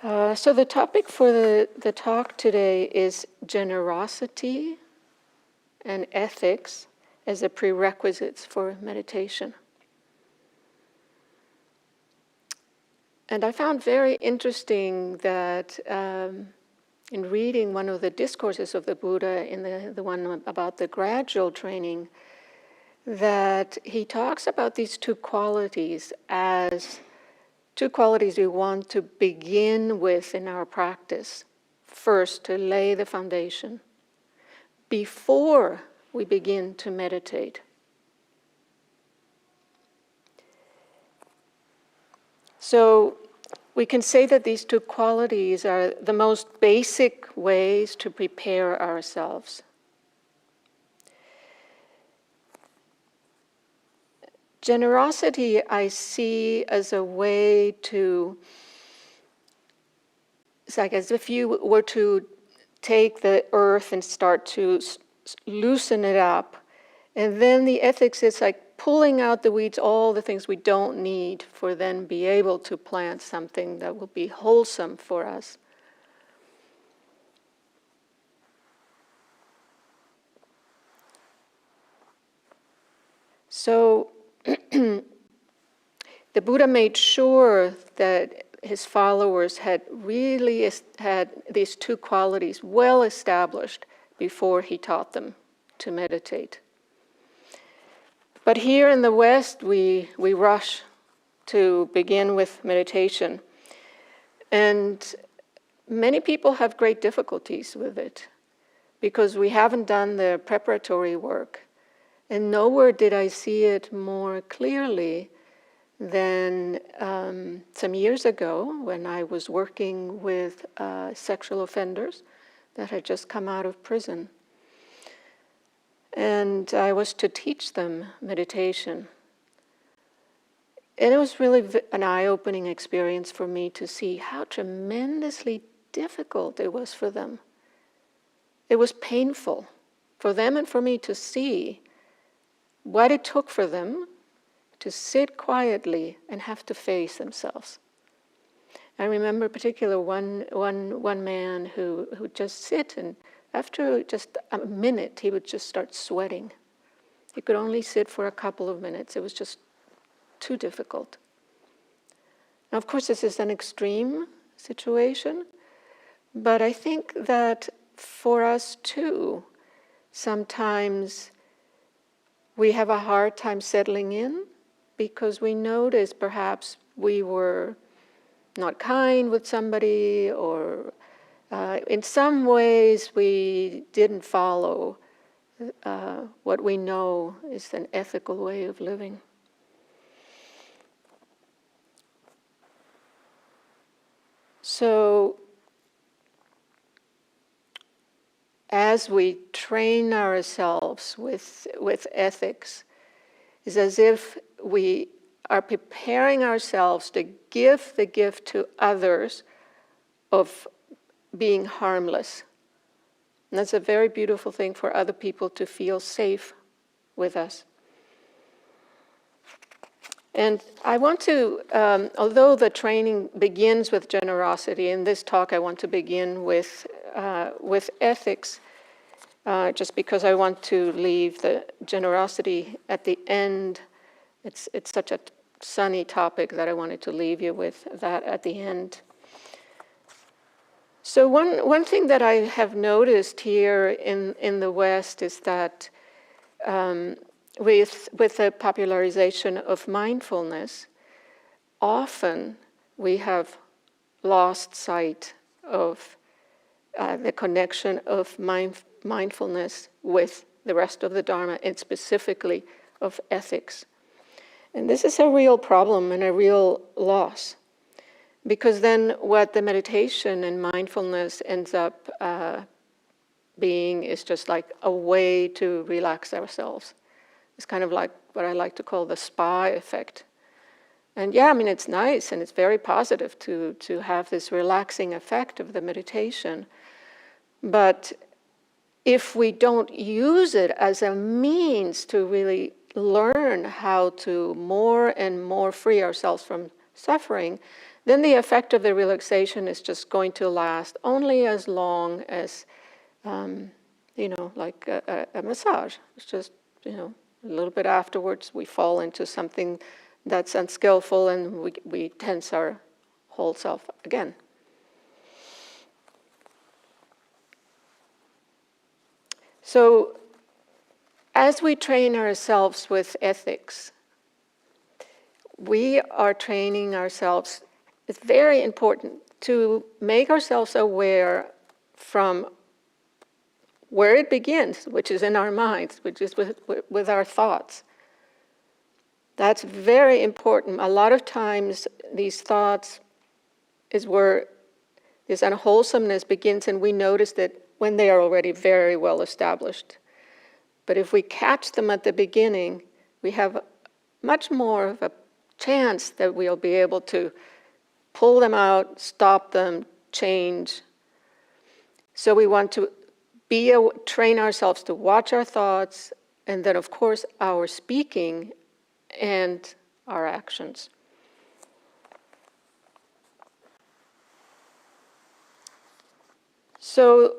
So the topic for the talk today is generosity and ethics as the prerequisites for meditation. And I found very interesting that in reading one of the discourses of the Buddha, in the one about the gradual training, that he talks about these two qualities as two qualities we want to begin with in our practice. First, to lay the foundation before we begin to meditate. So we can say that these two qualities are the most basic ways to prepare ourselves. Generosity I see as a way to, it's like as if you were to take the earth and start to loosen it up. And then the ethics is like pulling out the weeds, all the things we don't need, for then be able to plant something that will be wholesome for us. So the Buddha made sure that his followers had really had these two qualities well established before he taught them to meditate. But here in the West, we rush to begin with meditation. And many people have great difficulties with it because we haven't done the preparatory work. And nowhere did I see it more clearly than some years ago when I was working with sexual offenders that had just come out of prison. And I was to teach them meditation. And it was really an eye-opening experience for me to see how tremendously difficult it was for them. It was painful for them and for me to see what it took for them to sit quietly and have to face themselves. I remember particularly one man who would just sit, and after just a minute he would just start sweating. He could only sit for a couple of minutes. It was just too difficult. Now, of course, this is an extreme situation, but I think that for us too, sometimes we have a hard time settling in because we notice perhaps we were not kind with somebody, or in some ways we didn't follow what we know is an ethical way of living. So as we train ourselves with ethics, it's as if we are preparing ourselves to give the gift to others of being harmless. And that's a very beautiful thing for other people to feel safe with us. And I want to, although the training begins with generosity, in this talk I want to begin with ethics, just because I want to leave the generosity at the end. It's such a sunny topic that I wanted to leave you with that at the end. So one thing that I have noticed here in the West is that with the popularization of mindfulness, often we have lost sight of the connection of mindfulness with the rest of the Dharma, and specifically of ethics. And this is a real problem and a real loss, because then what the meditation and mindfulness ends up being is just like a way to relax ourselves. It's kind of like what I like to call the spa effect. And yeah, I mean, it's nice and it's very positive to have this relaxing effect of the meditation. But if we don't use it as a means to really learn how to more and more free ourselves from suffering, then the effect of the relaxation is just going to last only as long as, like a massage. It's just, a little bit afterwards we fall into something that's unskillful and we tense our whole self again. So as we train ourselves with ethics, we are training ourselves. It's very important to make ourselves aware from where it begins, which is in our minds, which is with our thoughts. That's very important. A lot of times these thoughts is where this unwholesomeness begins, and we notice that when they are already very well established. But if we catch them at the beginning, we have much more of a chance that we'll be able to pull them out, stop them, change. So we want to train ourselves to watch our thoughts, and then of course our speaking and our actions. So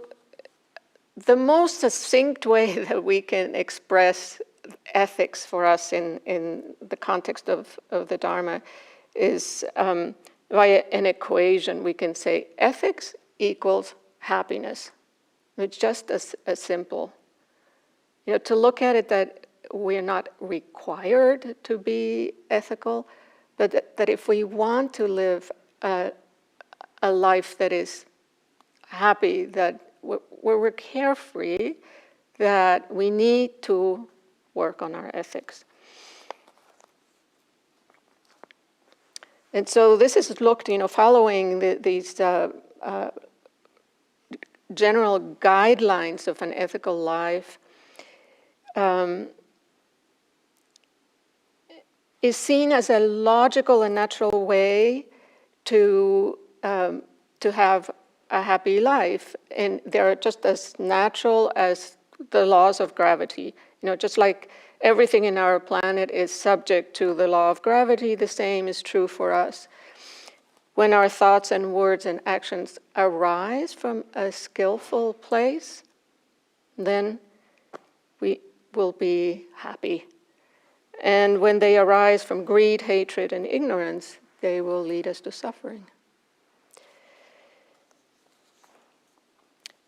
the most succinct way that we can express ethics for us in the context of the Dharma is via an equation. We can say ethics equals happiness. It's just as simple. To look at it that we're not required to be ethical, but that if we want to live a life that is happy, that we're carefree, that we need to work on our ethics. And so this is looked, following these general guidelines of an ethical life, is seen as a logical and natural way to have a happy life, and they're just as natural as the laws of gravity. Just like everything in our planet is subject to the law of gravity, the same is true for us. When our thoughts and words and actions arise from a skillful place, then we will be happy. And when they arise from greed, hatred, and ignorance, they will lead us to suffering.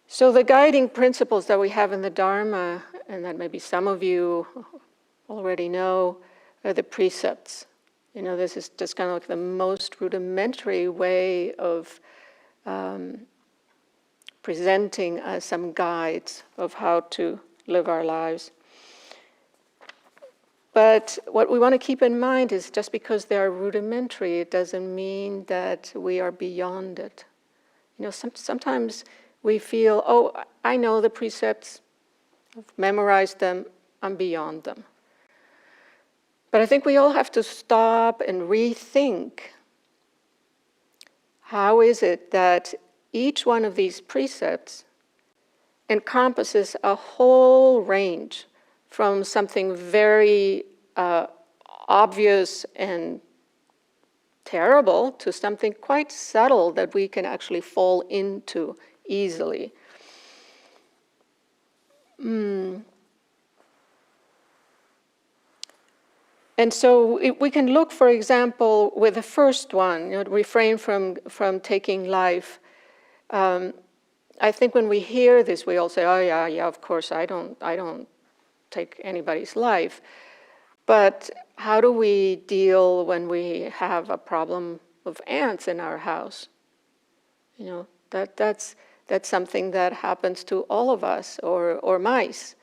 So the guiding principles that we have in the Dharma, and that maybe some of you already know, are the precepts. This is just kind of like the most rudimentary way of presenting us some guides of how to live our lives. But what we want to keep in mind is just because they are rudimentary, it doesn't mean that we are beyond it. Sometimes we feel, oh, I know the precepts, I've memorized them, I'm beyond them. But I think we all have to stop and rethink, how is it that each one of these precepts encompasses a whole range from something very obvious and terrible to something quite subtle that we can actually fall into easily. And so we can look, for example, with the first one, refrain from taking life. I think when we hear this, we all say, "Oh yeah, of course, I don't take anybody's life." But how do we deal when we have a problem of ants in our house? That's something that happens to all of us, or mice.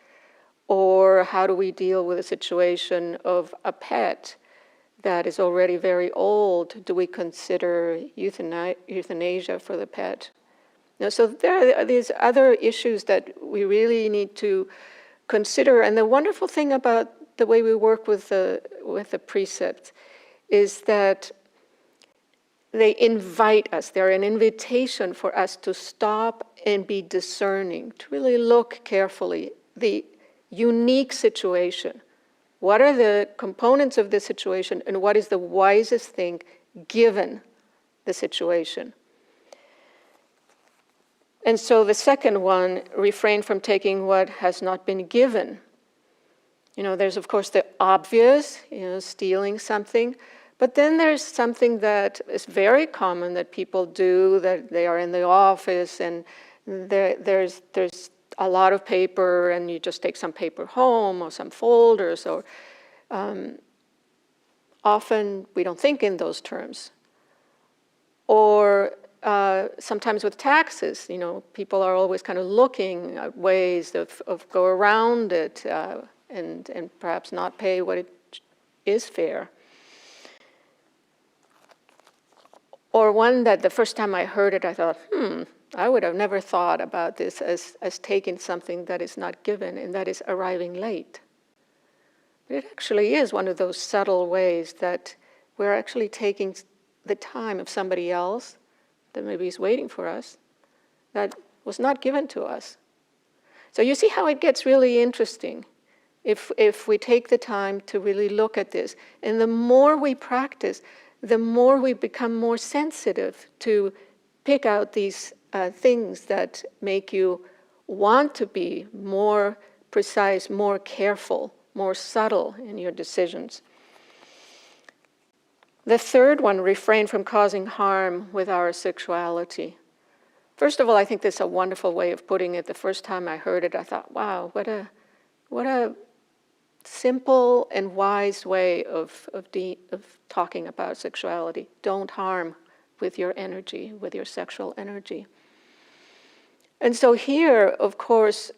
Or how do we deal with a situation of a pet that is already very old? Do we consider euthanasia for the pet? So there are these other issues that we really need to consider. And the wonderful thing about the way we work with the precepts is that they invite us. They're an invitation for us to stop and be discerning, to really look carefully. The unique situation. What are the components of the situation, and what is the wisest thing given the situation. And so the second one, refrain from taking what has not been given. There's of course the obvious, stealing something, but then there's something that is very common that people do, that they are in the office and there's a lot of paper and you just take some paper home or some folders, or often we don't think in those terms. Or sometimes with taxes, people are always kind of looking at ways of go around it and perhaps not pay what it is fair. Or one that the first time I heard it, I thought, I would have never thought about this as taking something that is not given, and that is arriving late. But it actually is one of those subtle ways that we're actually taking the time of somebody else that maybe is waiting for us, that was not given to us. So you see how it gets really interesting if we take the time to really look at this. And the more we practice, the more we become more sensitive to pick out these things that make you want to be more precise, more careful, more subtle in your decisions. The third one, refrain from causing harm with our sexuality. First of all, I think this is a wonderful way of putting it. The first time I heard it, I thought, wow, what a simple and wise way of talking about sexuality. Don't harm with your energy, with your sexual energy. And so here, of course,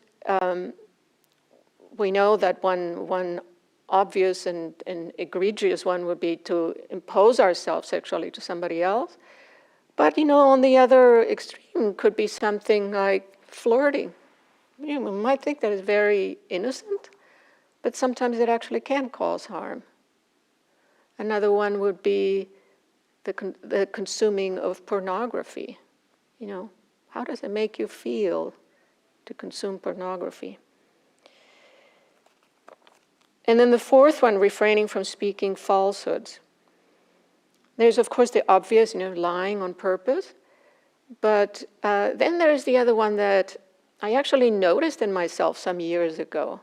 we know that one obvious and egregious one would be to impose ourselves sexually to somebody else. But, on the other extreme could be something like flirting. We might think that is very innocent, but sometimes it actually can cause harm. Another one would be the consuming of pornography. How does it make you feel to consume pornography? And then the fourth one, refraining from speaking falsehoods. There's, of course, the obvious, lying on purpose. But then there's the other one that I actually noticed in myself some years ago.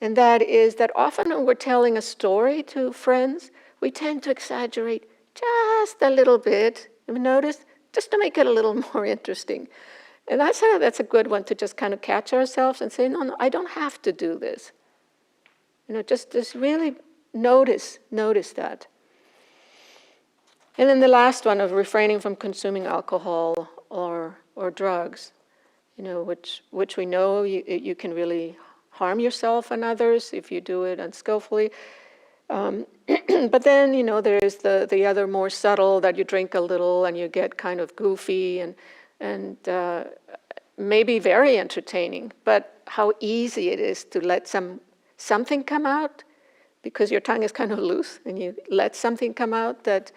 And that is that often when we're telling a story to friends, we tend to exaggerate just a little bit. Have you noticed? Just to make it a little more interesting. And that's a good one to just kind of catch ourselves and say, no, I don't have to do this. Just really notice that. And then the last one of refraining from consuming alcohol or drugs, which we know you can really harm yourself and others if you do it unskillfully. But then, there is the other more subtle, that you drink a little and you get kind of goofy and maybe very entertaining, but how easy it is to let something come out because your tongue is kind of loose, and you let something come out that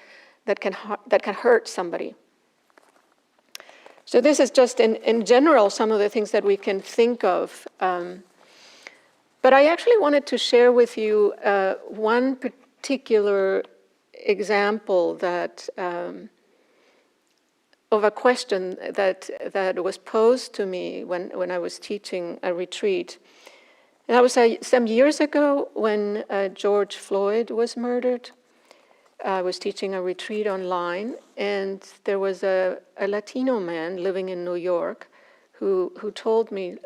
can hurt somebody. So this is just in general some of the things that we can think of. But I actually wanted to share with you one particular example that of a question that was posed to me when I was teaching a retreat. And that was some years ago when George Floyd was murdered. I was teaching a retreat online, and there was a Latino man living in New York who told me,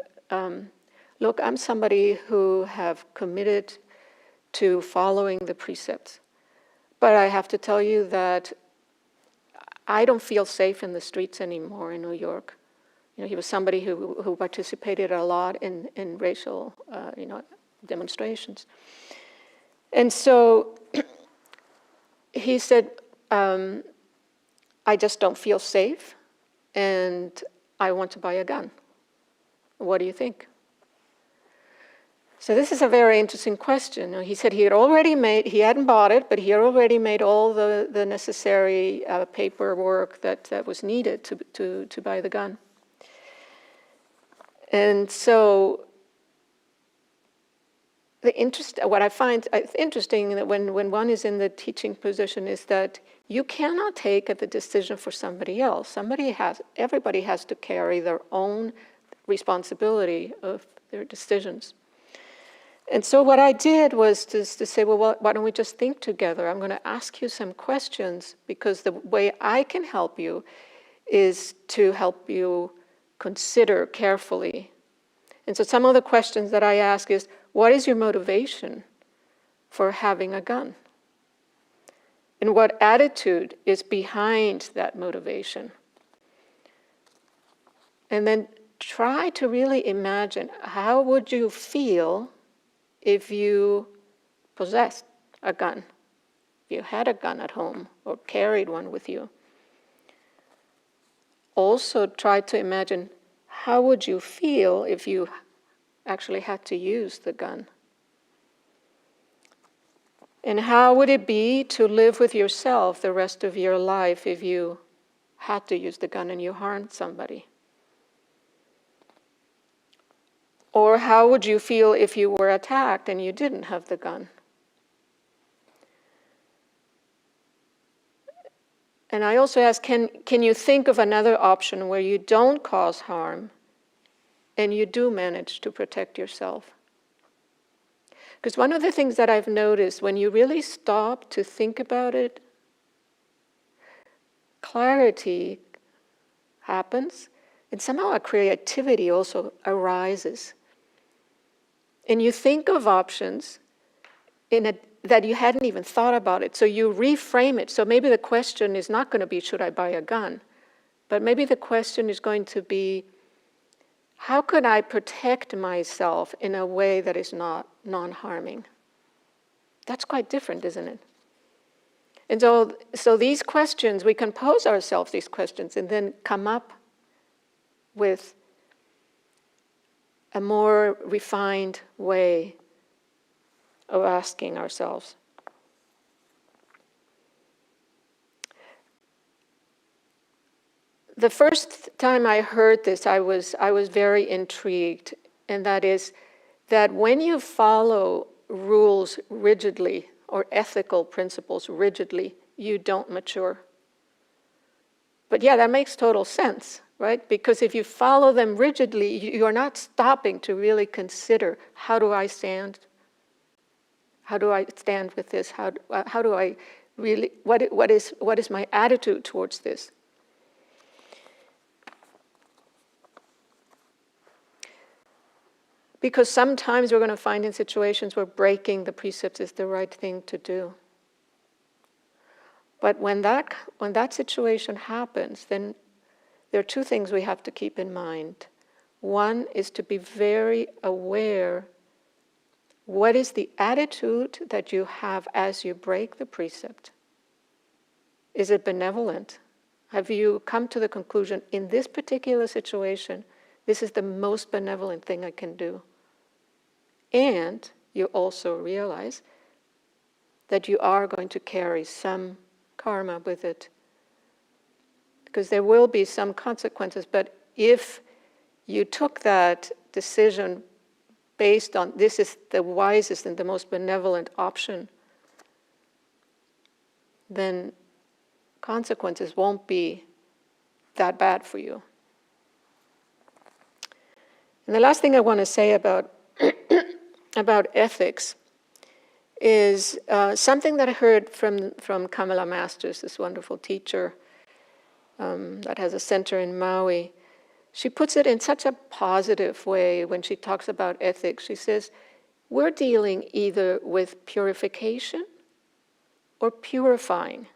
look, I'm somebody who have committed to following the precepts, but I have to tell you that I don't feel safe in the streets anymore in New York. He was somebody who participated a lot in racial, demonstrations. And so he said, I just don't feel safe, and I want to buy a gun. What do you think? So this is a very interesting question. He said he hadn't bought it, but he had already made all the necessary paperwork that was needed to buy the gun. And so what I find interesting that when one is in the teaching position is that You cannot take the decision for somebody else. Everybody has to carry their own responsibility of their decisions. And so what I did was to say, well, why don't we just think together? I'm going to ask you some questions, because the way I can help you is to help you consider carefully. And so some of the questions that I ask is, what is your motivation for having a gun? And what attitude is behind that motivation? And then try to really imagine, how would you feel if you possessed a gun, if you had a gun at home or carried one with you? Also try to imagine, how would you feel if you actually had to use the gun? And how would it be to live with yourself the rest of your life if you had to use the gun and you harmed somebody? Or how would you feel if you were attacked and you didn't have the gun? And I also ask, can you think of another option where you don't cause harm and you do manage to protect yourself? Because one of the things that I've noticed, when you really stop to think about it, clarity happens, and somehow a creativity also arises. And you think of options that you hadn't even thought about it. So you reframe it. So maybe the question is not going to be, should I buy a gun? But maybe the question is going to be, how could I protect myself in a way that is not non-harming? That's quite different, isn't it? And so these questions, we can pose ourselves these questions and then come up with a more refined way of asking ourselves. The first time I heard this, I was very intrigued, and that is that when you follow rules rigidly or ethical principles rigidly, you don't mature. But yeah, that makes total sense, right? Because if you follow them rigidly, you're not stopping to really consider, how do I stand? How do I stand with this? How do I really, what is my attitude towards this? Because sometimes we're going to find in situations where breaking the precepts is the right thing to do. But when that situation happens, then there are two things we have to keep in mind. One is to be very aware, what is the attitude that you have as you break the precept? Is it benevolent? Have you come to the conclusion, in this particular situation, this is the most benevolent thing I can do? And you also realize that you are going to carry some karma with it, because there will be some consequences. But if you took that decision based on, this is the wisest and the most benevolent option, then consequences won't be that bad for you. And the last thing I want to say about ethics is something that I heard from Kamala Masters, this wonderful teacher that has a center in Maui. She puts it in such a positive way when she talks about ethics. She says, we're dealing either with purification or purifying.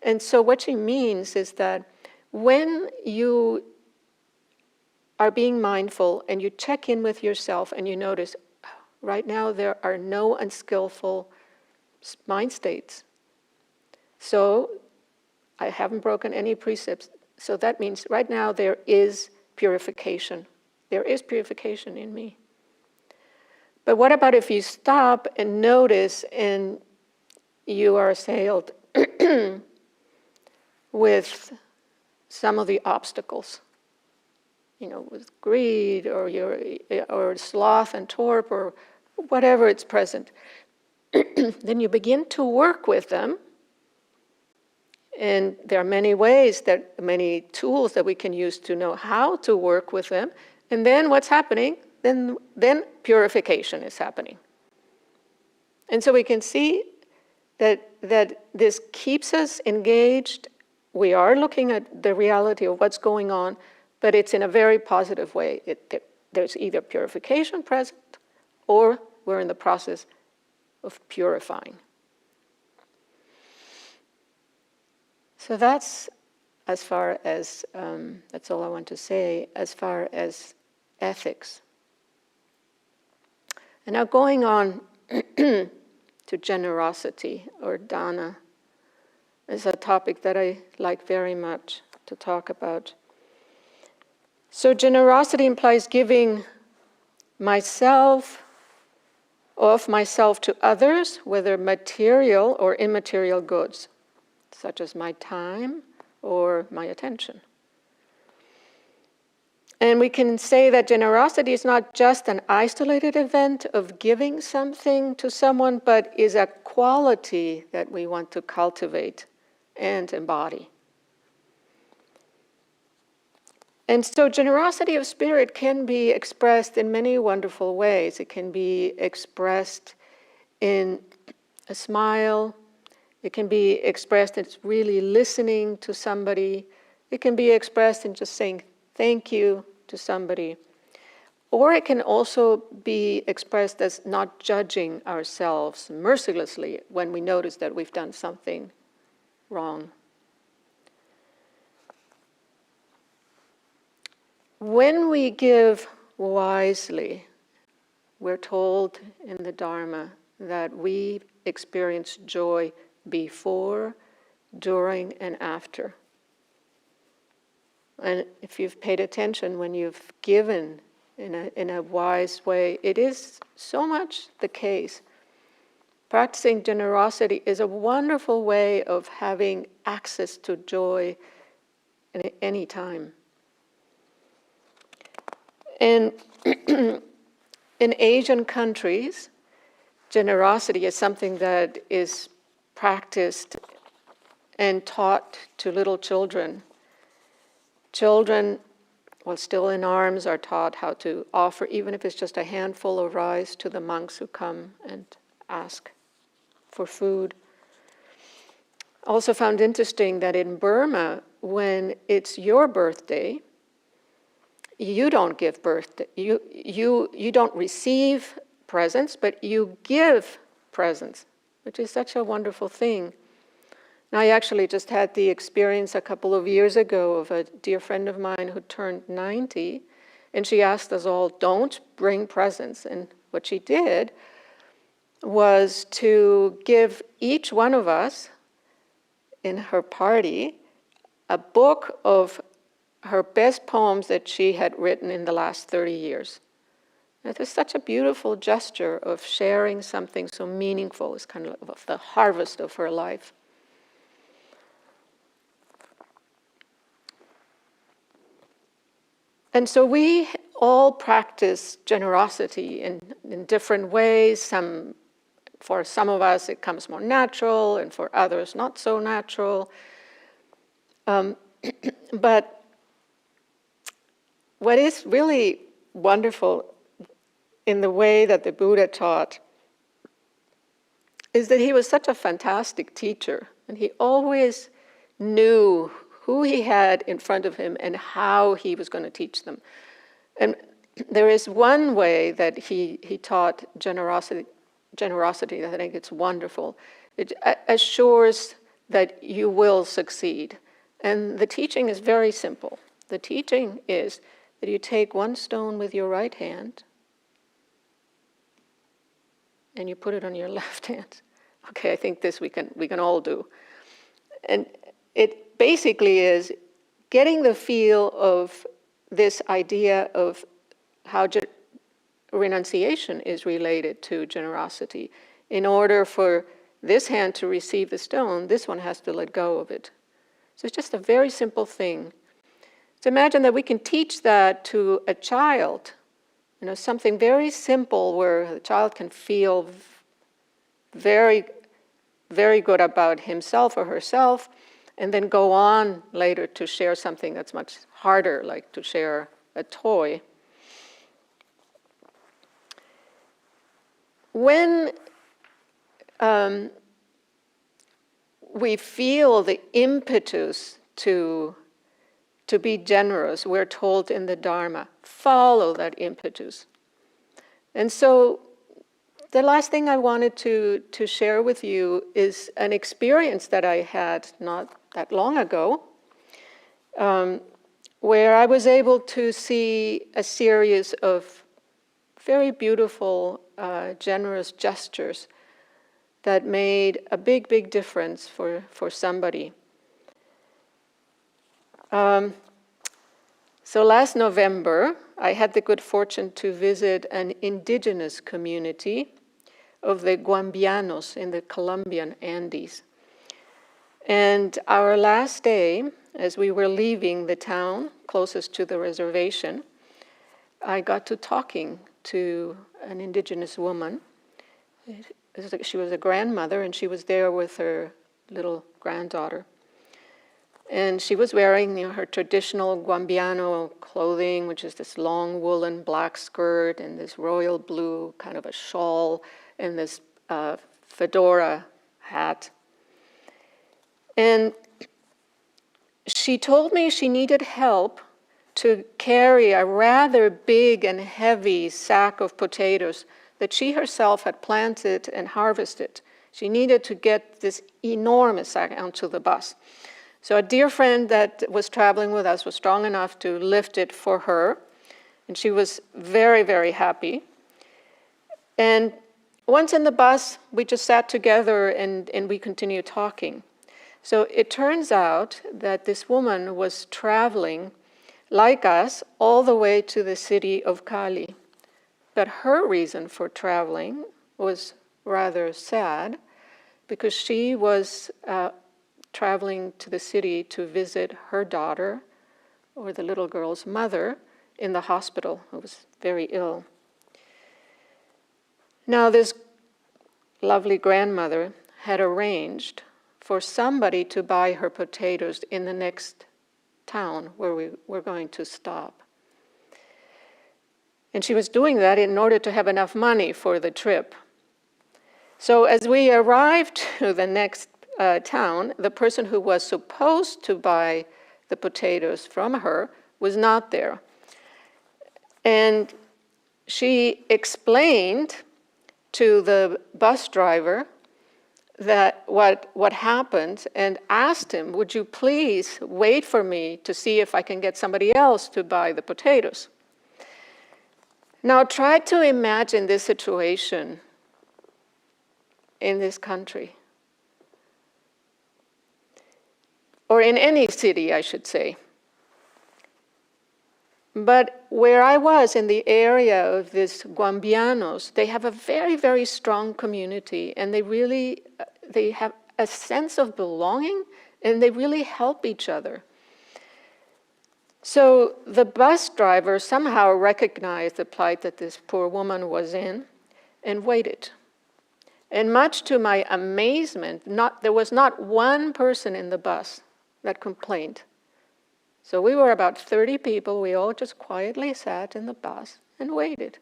And so what she means is that when you are being mindful and you check in with yourself and you notice, right now there are no unskillful mind states. So I haven't broken any precepts. So that means right now there is purification. There is purification in me. But what about if you stop and notice and you are assailed with some of the obstacles, with greed or sloth and torp or whatever it's present, then you begin to work with them And there are many tools that we can use to know how to work with them. And then what's happening? Then purification is happening. And so we can see that this keeps us engaged. We are looking at the reality of what's going on, but it's in a very positive way. There's either purification present, or we're in the process of purifying. So that's as far as, that's all I want to say, as far as ethics. And now going on to generosity, or dana, is a topic that I like very much to talk about. So generosity implies giving of myself to others, whether material or immaterial goods, such as my time or my attention. And we can say that generosity is not just an isolated event of giving something to someone, but is a quality that we want to cultivate and embody. And so generosity of spirit can be expressed in many wonderful ways. It can be expressed in a smile. It can be expressed as really listening to somebody. It can be expressed in just saying thank you to somebody. Or it can also be expressed as not judging ourselves mercilessly when we notice that we've done something wrong. When we give wisely, we're told in the Dharma that we experience joy before, during, and after. And if you've paid attention when you've given in a wise way, it is so much the case. Practicing generosity is a wonderful way of having access to joy at any time. And in Asian countries, generosity is something that is practiced and taught to little children. Children, while still in arms, are taught how to offer, even if it's just a handful of rice, to the monks who come and ask for food. Also found interesting that in Burma, when it's your birthday, you don't give birthday. You don't receive presents, but you give presents, which is such a wonderful thing. And I actually just had the experience a couple of years ago of a dear friend of mine who turned 90, and she asked us all, don't bring presents. And what she did was to give each one of us in her party a book of her best poems that she had written in the last 30 years. And it was such a beautiful gesture of sharing something so meaningful. It's kind of the harvest of her life. And so we all practice generosity in different ways. For some of us it comes more natural, and for others not so natural. But what is really wonderful in the way that the Buddha taught is that he was such a fantastic teacher, and he always knew who he had in front of him and how he was going to teach them. And there is one way that he taught generosity that I think it's wonderful. It assures that you will succeed. And the teaching is very simple. The teaching is that you take one stone with your right hand and you put it on your left hand. Okay, I think this we can all do. And it basically is getting the feel of this idea of how renunciation is related to generosity. In order for this hand to receive the stone, this one has to let go of it. So it's just a very simple thing. So imagine that we can teach that to a child, something very simple where the child can feel very, very good about himself or herself, and then go on later to share something that's much harder, like to share a toy. When we feel the impetus to be generous, we're told in the Dharma, follow that impetus. And so the last thing I wanted to share with you is an experience that I had not that long ago, where I was able to see a series of very beautiful, generous gestures that made a big, big difference for somebody. So last November, I had the good fortune to visit an indigenous community of the Guambianos in the Colombian Andes. And our last day, as we were leaving the town closest to the reservation, I got to talking to an indigenous woman. She was a grandmother, and she was there with her little granddaughter. And she was wearing, her traditional Guambiano clothing, which is this long woolen black skirt and this royal blue kind of a shawl and this fedora hat. And she told me she needed help to carry a rather big and heavy sack of potatoes that she herself had planted and harvested. She needed to get this enormous sack onto the bus. So a dear friend that was traveling with us was strong enough to lift it for her, and she was very, very happy. And once in the bus, we just sat together and we continued talking. So it turns out that this woman was traveling, like us, all the way to the city of Cali. But her reason for traveling was rather sad, because she was traveling to the city to visit her daughter, or the little girl's mother, in the hospital, who was very ill. Now, this lovely grandmother had arranged for somebody to buy her potatoes in the next town where we were going to stop. And she was doing that in order to have enough money for the trip. So as we arrived to the next town, the person who was supposed to buy the potatoes from her was not there. And she explained to the bus driver that what happened, and asked him, would you please wait for me to see if I can get somebody else to buy the potatoes? Now try to imagine this situation in this country. Or in any city, I should say. But where I was, in the area of these Guambianos, they have a very, very strong community, and they have a sense of belonging, and they really help each other. So the bus driver somehow recognized the plight that this poor woman was in and waited. And much to my amazement, there was not one person in the bus that complained. So we were about 30 people. We all just quietly sat in the bus and waited.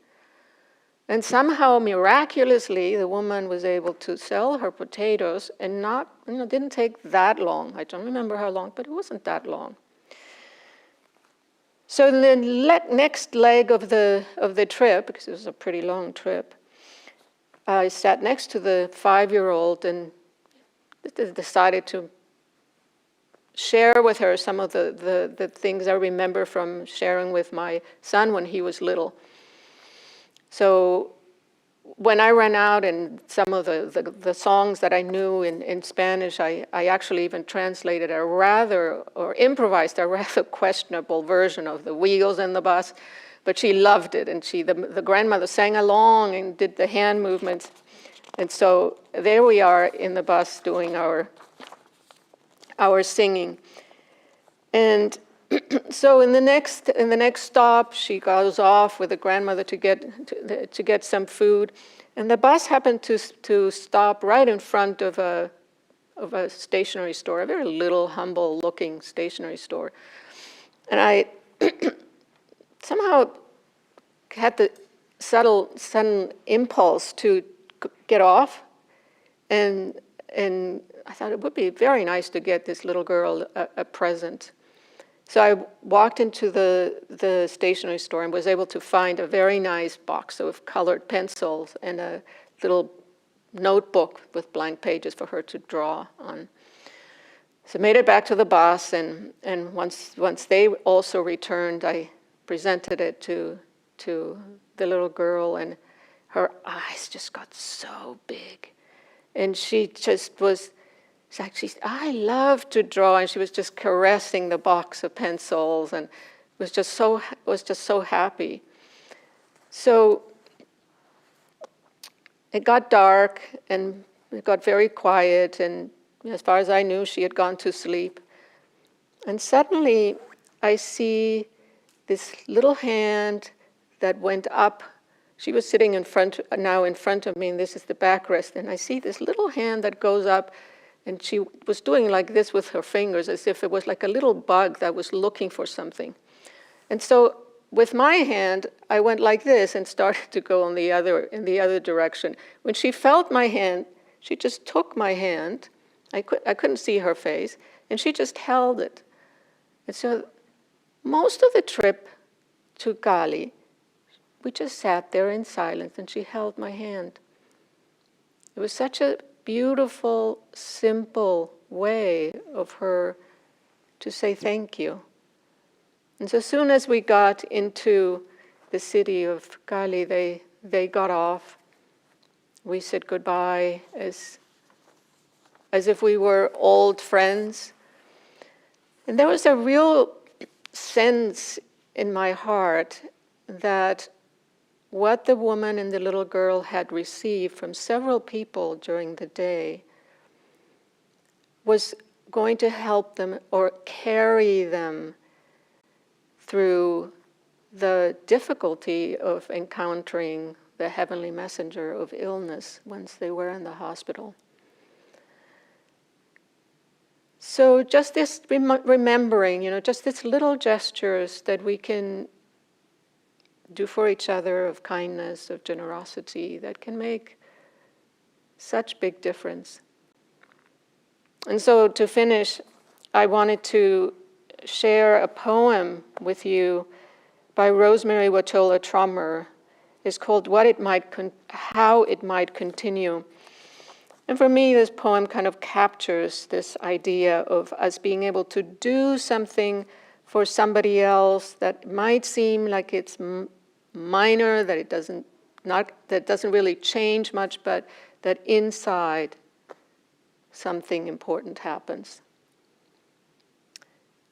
And somehow, miraculously, the woman was able to sell her potatoes, and didn't take that long. I don't remember how long, but it wasn't that long. So the next leg of the trip, because it was a pretty long trip, I sat next to the 5-year-old and decided to share with her some of the things I remember from sharing with my son when he was little. So when I ran out and some of the songs that I knew in Spanish, I actually even translated improvised a rather questionable version of the wheels in the bus, but she loved it, and the grandmother sang along and did the hand movements. And so there we are in the bus doing our singing. And so in the next stop, she goes off with the grandmother to get some food, and the bus happened to stop right in front of a of a stationery store, a very little, humble-looking stationery store. And I somehow had the sudden impulse to get off, and I thought it would be very nice to get this little girl a present. So I walked into the stationery store and was able to find a very nice box of colored pencils and a little notebook with blank pages for her to draw on. So I made it back to the bus, and once they also returned, I presented it to the little girl, and her eyes just got so big. And she just was, I love to draw, and she was just caressing the box of pencils and was just so happy. So it got dark and it got very quiet, and as far as I knew, she had gone to sleep. And suddenly I see this little hand that went up. She was sitting now in front of me, and this is the backrest, and I see this little hand that goes up, and she was doing like this with her fingers, as if it was like a little bug that was looking for something. And so with my hand, I went like this and started to go in the other direction. When she felt my hand, she just took my hand. I couldn't see her face, and she just held it. And so most of the trip to Cali, we just sat there in silence, and she held my hand. It was such a beautiful, simple way of her to say thank you. And so as soon as we got into the city of Cali, they got off. We said goodbye as if we were old friends. And there was a real sense in my heart that what the woman and the little girl had received from several people during the day was going to help them or carry them through the difficulty of encountering the heavenly messenger of illness once they were in the hospital. So just this remembering, just these little gestures that we can do for each other of kindness, of generosity, that can make such big difference. And so to finish, I wanted to share a poem with you by Rosemary Watola Trommer. It's called How It Might Continue. And for me, this poem kind of captures this idea of us being able to do something for somebody else that might seem like it's minor, that it doesn't really change much, but that inside something important happens.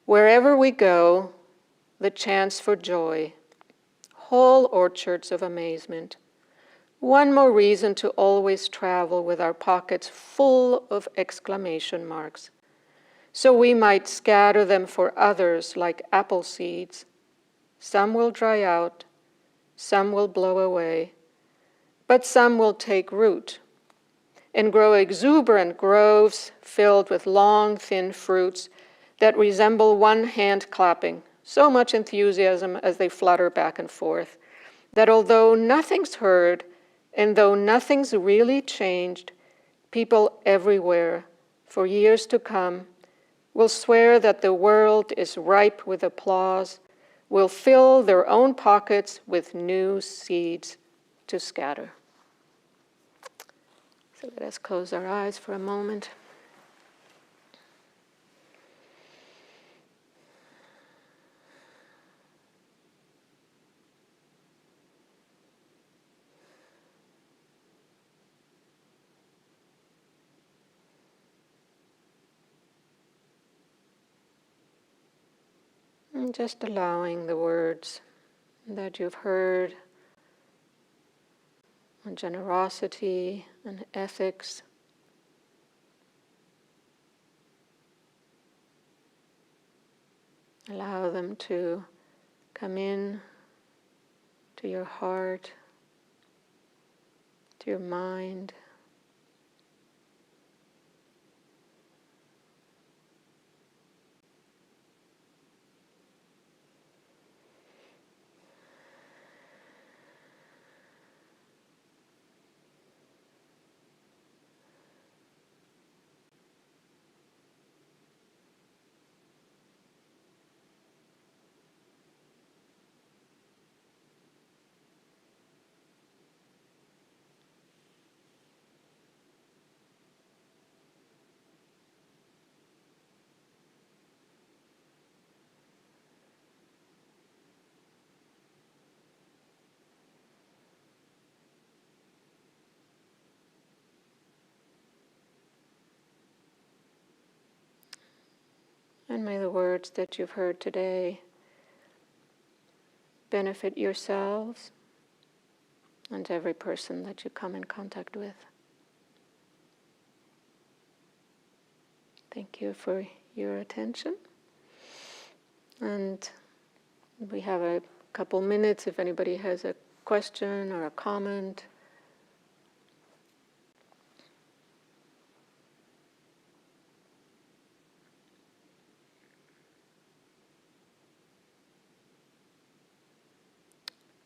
Wherever we go, the chance for joy, whole orchards of amazement. One more reason to always travel with our pockets full of exclamation marks, so we might scatter them for others like apple seeds. Some will dry out, some will blow away, but some will take root and grow exuberant groves filled with long, thin fruits that resemble one hand clapping, so much enthusiasm as they flutter back and forth, that although nothing's heard and though nothing's really changed, people everywhere, for years to come, will swear that the world is ripe with applause, will fill their own pockets with new seeds to scatter. So let us close our eyes for a moment. And just allowing the words that you've heard on generosity and ethics allow them to come in to your heart, to your mind. And may the words that you've heard today benefit yourselves and every person that you come in contact with. Thank you for your attention. And we have a couple minutes if anybody has a question or a comment.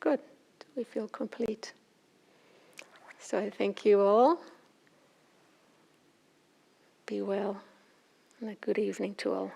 Good. We feel complete. So I thank you all. Be well, and a good evening to all.